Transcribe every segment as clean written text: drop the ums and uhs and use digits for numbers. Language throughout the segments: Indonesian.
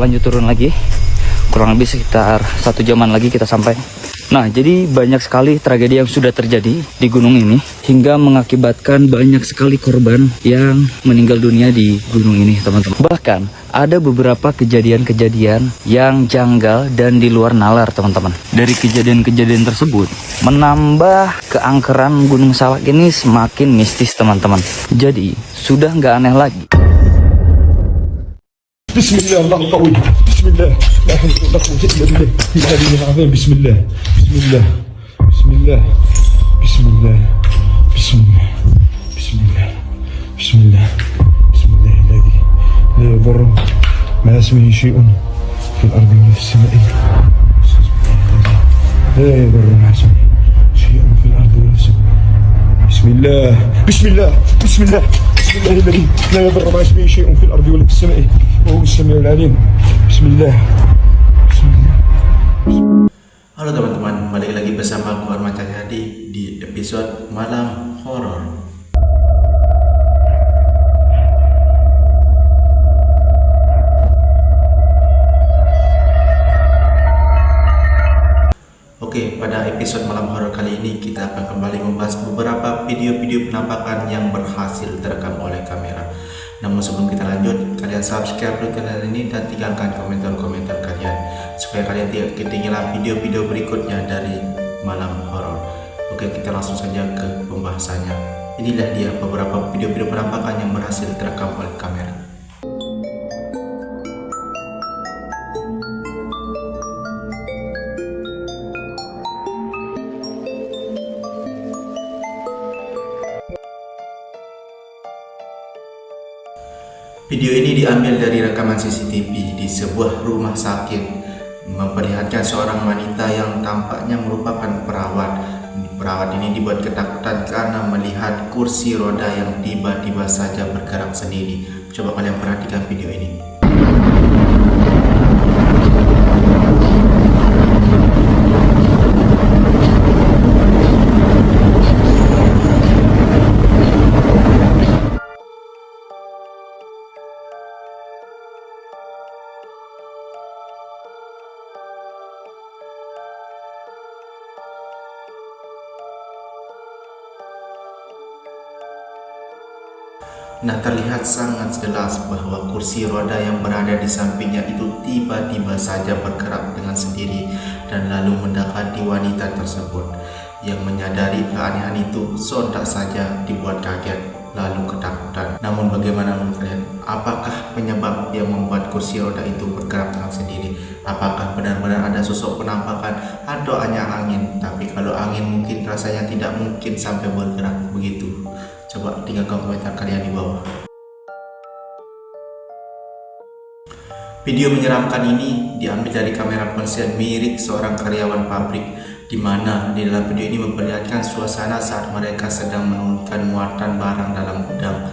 Lanjut turun lagi, kurang lebih sekitar 1 jaman lagi kita sampai. Nah, jadi banyak sekali tragedi yang sudah terjadi di gunung ini hingga mengakibatkan banyak sekali korban yang meninggal dunia di gunung ini, teman-teman. Bahkan ada beberapa kejadian-kejadian yang janggal dan di luar nalar, teman-teman. Dari kejadian-kejadian tersebut menambah keangkeran Gunung Salak ini semakin mistis, teman-teman. Jadi sudah nggak aneh lagi. Bismillah, Allah qawi. Bismillah, la hawla wa la quwwata illa billah. Al-aliyyil azim. Bismillah. Bismillah. Bismillah. Bismillah. Bismillah. Bismillah. Bismillah. Bismillah alladhi la yadurru ma ismihi shay'un fil ardi wa fis sama'i. La yadurru ma ismihi shay'un fil ardi wa fis sama'i. Bismillah. Bismillah. Bismillah. Bismillah alladhi la yadurru ma ismihi shay'un fil ardi wa fis sama'i. Bismillah. Bismillah. Halo teman-teman, balik lagi bersama gua Ahmad Cahyadi di episode Malam Horor. Oke, pada episode Malam Horor kali ini kita akan kembali membahas beberapa video-video penampakan yang berhasil terekam oleh kamera. Namun sebelum kita lanjut, kalian subscribe dulu channel ini dan tinggalkan komentar-komentar kalian supaya kalian tidak ketinggalan video-video berikutnya dari Malam Horor. Oke, kita langsung saja ke pembahasannya. Inilah dia beberapa video-video penampakan yang berhasil terekam oleh kamera. Video ini diambil dari rekaman CCTV di sebuah rumah sakit, memperlihatkan seorang wanita yang tampaknya merupakan perawat. Perawat ini dibuat ketakutan karena melihat kursi roda yang tiba-tiba saja bergerak sendiri. Coba kalian perhatikan video ini. Nah, terlihat sangat jelas bahwa kursi roda yang berada di sampingnya itu tiba-tiba saja bergerak dengan sendiri dan lalu mendekati wanita tersebut. Yang menyadari keanehan itu sontak saja dibuat kaget lalu ketakutan. Namun bagaimana menurut kalian? Apakah penyebab yang membuat kursi roda itu bergerak dengan sendiri? Apakah benar-benar ada sosok penampakan atau hanya angin? Tapi kalau angin mungkin rasanya tidak mungkin sampai bergerak begitu. Coba tinggalkan komentar kalian di bawah. Video menyeramkan ini diambil dari kamera ponsel milik seorang karyawan pabrik, di mana di dalam video ini memperlihatkan suasana saat mereka sedang menurunkan muatan barang dalam gudang.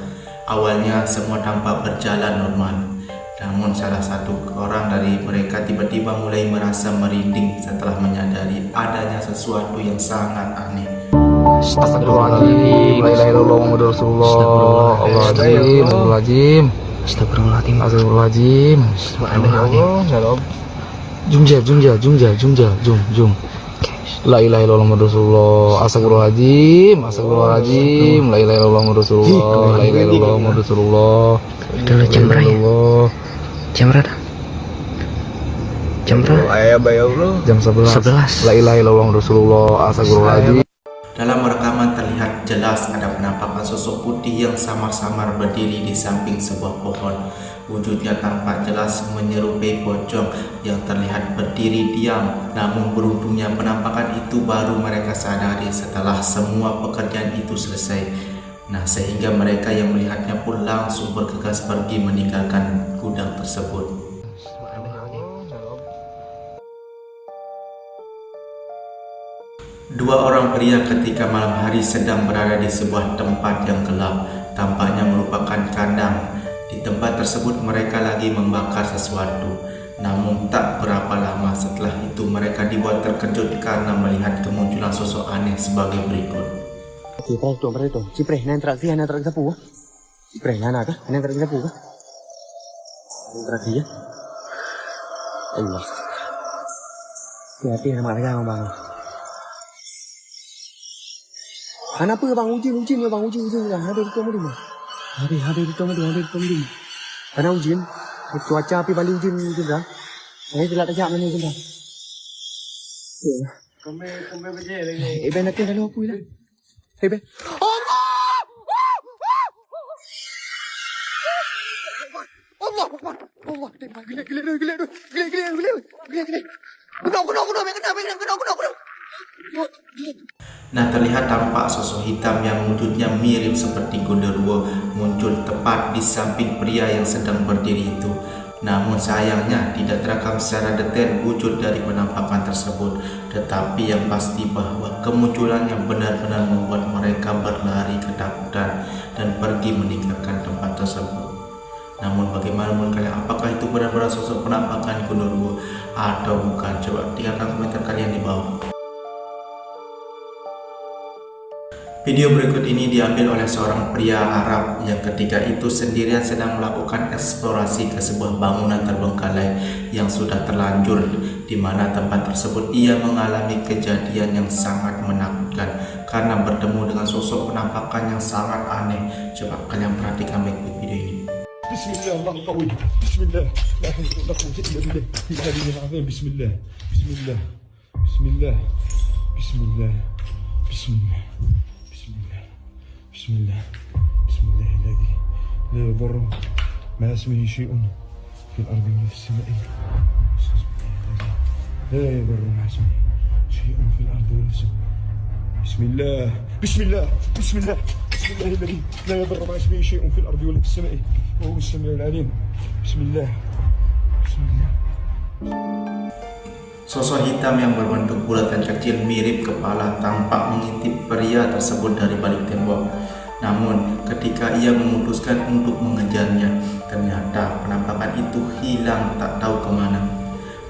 Awalnya semua tampak berjalan normal, namun salah satu orang dari mereka tiba-tiba mulai merasa merinding setelah menyadari adanya sesuatu yang sangat aneh. Astagfirullahaladzim, la ilaha illallah Muhammadur Rasulullah. Astagfirullahaladzim, astagfirullahaladzim, astagfirullahaladzim, astagfirullahaladzim. Jum. La ilaha illallah Muhammadur Rasulullah. Astagfirullahaladzim, astagfirullahaladzim, la ilaha illallah Muhammadur Rasulullah. La ilaha illallah Muhammadur Rasulullah. Itulah jam berapa? Jam berapa? Jam 11. La ilaha illallah Muhammadur Rasulullah. Astagfirullahaladzim. Dalam rekaman terlihat jelas ada penampakan sosok putih yang samar-samar berdiri di samping sebuah pohon. Wujudnya tampak jelas menyerupai pocong yang terlihat berdiri diam. Namun beruntungnya penampakan itu baru mereka sadari setelah semua pekerjaan itu selesai. Nah, sehingga mereka yang melihatnya pun langsung bergegas pergi meninggalkan gudang tersebut. Dua orang pria ketika malam hari sedang berada di sebuah tempat yang gelap, tampaknya merupakan kandang. Di tempat tersebut mereka lagi membakar sesuatu. Namun tak berapa lama setelah itu mereka dibuat terkejut karena melihat kemunculan sosok aneh sebagai berikut. Cipre, nentrak sapu. Cipre, nana kah? Nentrak sapu kah? Nentrak dia. Allah. Hati-hati sama mereka bang. Kenapa bang hujan ya bang hujan bang. Habis itu mau di mana? Habis itu mau di mana? Karena hujan. Cuaca api balik hujan bang. Ini tidak terjadi mana hujan bang. Kome bejel lagi. Ben nak kena apa ini? Ben. Allah. Gila. Nah, terlihat tampak sosok hitam yang wujudnya mirip seperti Gondoruo muncul tepat di samping pria yang sedang berdiri itu. Namun sayangnya tidak terekam secara detail wujud dari penampakan tersebut. Tetapi yang pasti bahwa kemunculannya benar-benar membuat mereka berlari ketakutan dan pergi meninggalkan tempat tersebut. Namun bagaimana menurut kalian? Apakah itu benar-benar sosok penampakan Gondoruo atau bukan? Coba tinggalkan komentar kalian di bawah. Video berikut ini diambil oleh seorang pria Arab yang ketika itu sendirian sedang melakukan eksplorasi ke sebuah bangunan terbengkalai yang sudah terlanjur, di mana tempat tersebut ia mengalami kejadian yang sangat menakutkan karena bertemu dengan sosok penampakan yang sangat aneh. Coba kalian perhatikan baik-baik video ini. Bismillah, Allah qawi. Bismillah. La hawla wala quwwata illa billah. Ilahi azim. Bismillah. Bismillah. Bismillah. Bismillah. Bismillah. Bismillah. Bismillah alladhi la yadurru ma ismihi shay'un fil ardi wa fis sama'i. La yadurru ma ismihi shay'un fil ardi wa fis sama'i. Bismillah. Bismillah. Bismillah. Bismillah alladhi la yadurru ma ismihi shay'un fil ardi wa fis sama'i. Wa huwa as-sami'ul 'alim. Bismillah. Bismillah. Sosok hitam yang berbentuk bulat dan kecil mirip kepala tampak mengintip pria tersebut dari balik tembok. Namun ketika ia memutuskan untuk mengejarnya, ternyata penampakan itu hilang tak tahu kemana.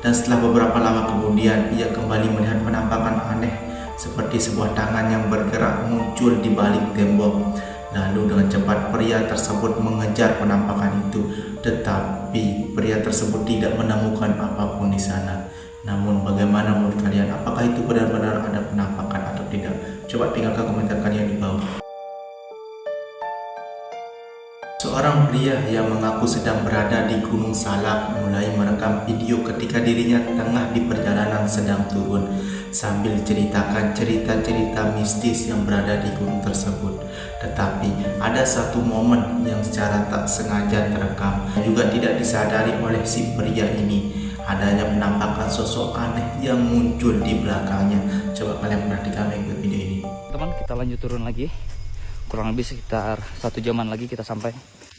Dan setelah beberapa lama kemudian ia kembali melihat penampakan aneh seperti sebuah tangan yang bergerak muncul di balik tembok. Lalu dengan cepat pria tersebut mengejar penampakan itu, tetapi pria tersebut tidak menemukan apapun di sana. Namun bagaimana menurut kalian? Apakah itu benar-benar ada penampakan atau tidak? Coba tinggalkan komentar kalian di bawah. Seorang pria yang mengaku sedang berada di Gunung Salak mulai merekam video ketika dirinya tengah di perjalanan sedang turun sambil ceritakan cerita-cerita mistis yang berada di gunung tersebut. Tetapi ada satu momen yang secara tak sengaja terekam juga tidak disadari oleh si pria ini. Adanya penampakan sosok aneh yang muncul di belakangnya. Coba kalian perhatikan baik-baik video ini. Teman, kita lanjut turun lagi. Kurang lebih sekitar 1 jaman lagi kita sampai.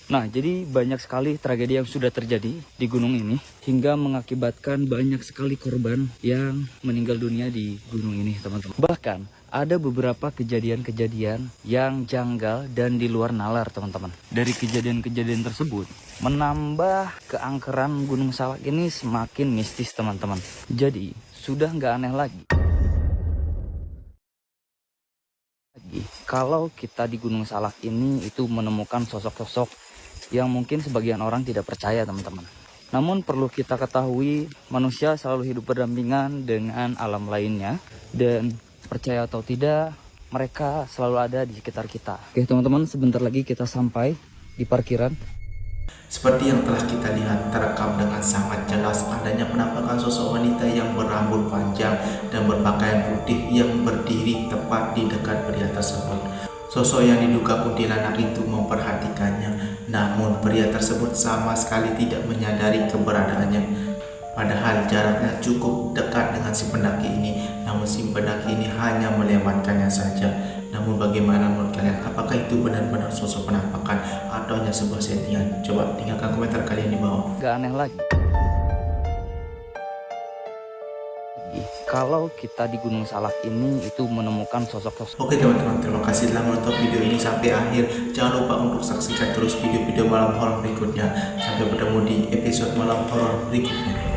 Nah, jadi banyak sekali tragedi yang sudah terjadi di gunung ini hingga mengakibatkan banyak sekali korban yang meninggal dunia di gunung ini, teman-teman. Bahkan ada beberapa kejadian-kejadian yang janggal dan di luar nalar, teman-teman. Dari kejadian-kejadian tersebut menambah keangkeran Gunung Salak ini semakin mistis, teman-teman. Jadi sudah nggak aneh lagi kalau kita di Gunung Salak ini itu menemukan sosok-sosok yang mungkin sebagian orang tidak percaya, teman-teman. Namun perlu kita ketahui, manusia selalu hidup berdampingan dengan alam lainnya, dan percaya atau tidak, mereka selalu ada di sekitar kita. Oke teman-teman, sebentar lagi kita sampai di parkiran. Seperti yang telah kita lihat, terekam dengan sangat jelas adanya penampakan sosok wanita yang berambut panjang dan berpakaian putih yang berdiri tepat di dekat pria tersebut. Sosok yang diduga kuntilanak itu memperhatikannya, namun pria tersebut sama sekali tidak menyadari keberadaannya. Padahal jaraknya cukup dekat dengan si pendaki ini, namun si pendaki ini hanya melewatkannya saja. Namun bagaimana menurut kalian? Apakah itu benar-benar sosok penampakan atau hanya sebuah settingan? Coba tinggalkan komentar kalian di bawah. Gak aneh lagi kalau kita di Gunung Salak ini itu menemukan sosok-sosok. Oke teman-teman, terima kasih telah menonton video ini sampai akhir. Jangan lupa untuk saksikan terus video-video malam horor berikutnya. Sampai bertemu di episode malam horor berikutnya.